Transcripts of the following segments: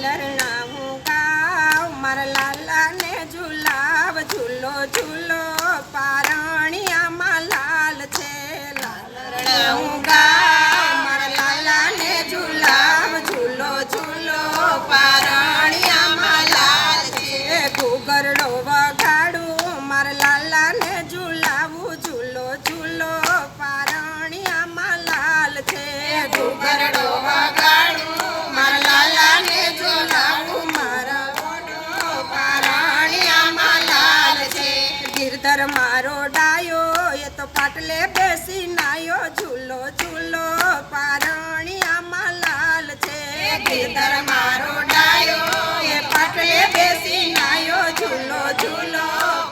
હાલરના હું ગાવ મારા લાલાને ઝુલાવ ઝૂલો ઝૂલો પારણિયામાં લાલ છે હાલરના હું ગાવ મારા લાલાને ઝુલાવ ઝૂલો ઝૂલો પારણિયામાં લાલ છે ઘૂઘરડો વગાડું મારા લાલાને ઝુલાવું ઝૂલો ઝૂલો પારણિયામાં લાલ છે ઘૂઘરડો વગાડું મારા લાલાને ઝુલાવું મારા પારણિયામાં લાલ છે ગિરધર મારો ડાયો એ તો પાટલે બેસી નાયો ઝૂલો ઝૂલો પારણિયામાં લાલ છે ગિરધર મારો ડાયો એ પાટલે બેસી નાયો ઝૂલો ઝૂલો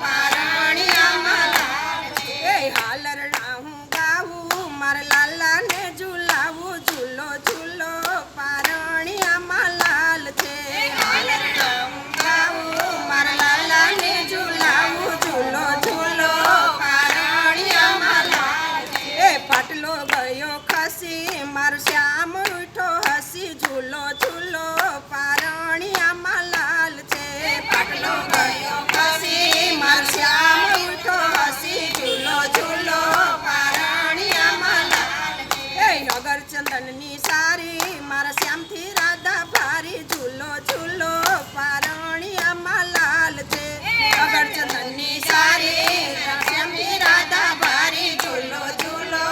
પારણિયામાં લાલ છે હાલરના હું ગાવું મારા લાલાને ઝુલાવું ઝૂલો ઝૂલો પારણિયામાં લાલ છે હાલરના હું ગાવું મારા લાલાને ઝુલાવું ઝૂલો ઝૂલો પારણિયામાં લાલ છે પાટલો ગયો ખસી મારો શ્યામ ઉઠો હસી ઝૂલો ઝૂલો પારણિયામાં લાલ છે પાટલો ગયો ખસી મારો શ્યામ ઉઠો હસી ઝૂલો ઝૂલો પારણિયામાં લાલ છે નગર ચંદનની સારી મારા શ્યામથી રાધા ભારી ઝૂલો ઝૂલો પારણિયામાં લાલ છે નગર ચંદનની સારી શ્યામથી રાધા ભારી ઝૂલો ઝૂલો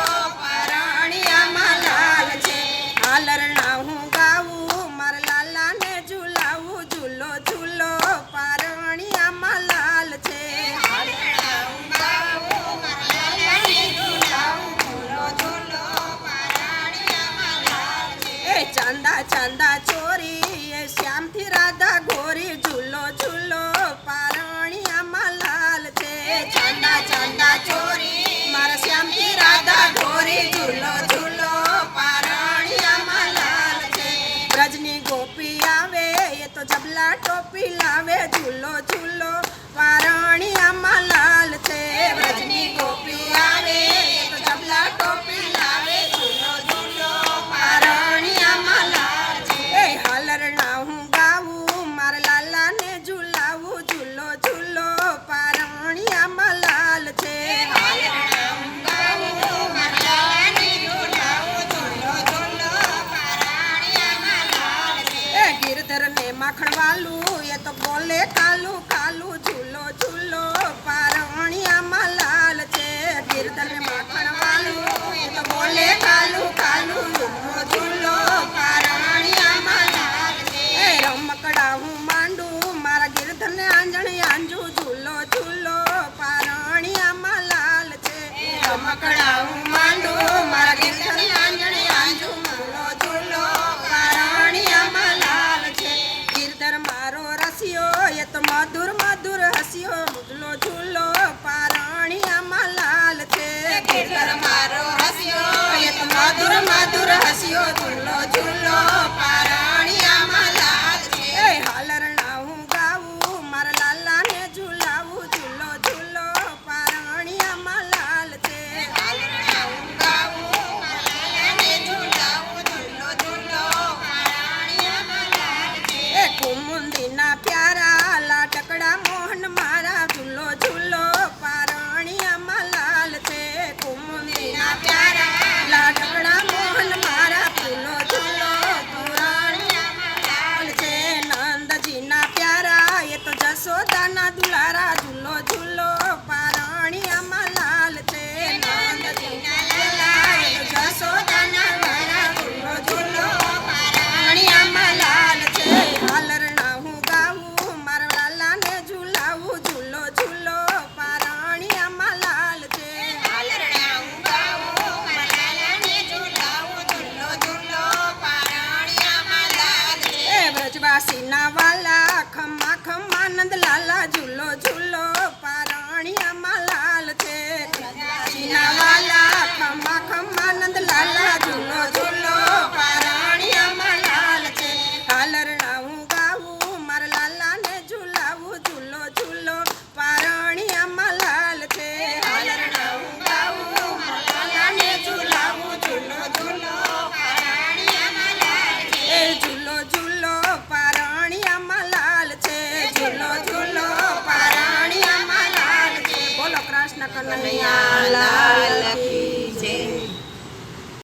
પારણિયામાં લાલ છે હાલરના હું ગાવું મારા લાલાને ઝુલાવું ઝૂલો ઝૂલો પારણિયામાં લાલ છે હાલરના હું ગાવું મારા લાલાને ઝુલાવું ઝૂલો ઝૂલો પારણિયામાં લાલ છે ચાંદા ચાંદા ચોરી એ શ્યામથી રાધા ગોરી ઝૂલો ઝૂલો પારણિયામાં લાલ છે ચાંદા ચાંદા ચોરી મારા શ્યામથી રાધા ગોરી ઝૂલો ઝૂલો પારણિયામાં લાલ છે બ્રજની ગોપી આવે એ તો જબલા ટોપી લાવે ઝૂલો ઝૂલો પારણિયામાં લાલ છે બ્રજની ગોપી આવે એ તો જબલા ટોપી લાવે ઝૂલો ઝૂલો પારણિયામાં લાલ છે હાલરના હું ગાવું મારા લાલાને ઝુલાવું ઝૂલો ઝૂલો પારણિયામાં લાલ છે હાલરના હું ગાવું મારા લાલાને ઝુલાવું ઝૂલો ઝૂલો પારણિયામાં લાલ છે ગિરધરને માખણ વાલું એ તો બોલે કાલું કાલું ઝૂલો ઝૂલો પારણિયામાં લાલ છે ગિરધરને માખણ વાલું એ તો બોલે કાલું કાલું ઝૂલો ઝૂલો પારણિયામાં લાલ છે રમકડા હું માંડું મારા ગિરધરને આંજણી આંજુ ઝૂલો ઝૂલો પારણિયામાં લાલ છે રમકડા હું માંડું મારા ગિરધરને આંજણી આંજુ ઝૂલો ઝૂલો પારણિયામાં લાલ છે ગિરધર મારો રસિયો એ તો મધુર કનૈયા લાલ કી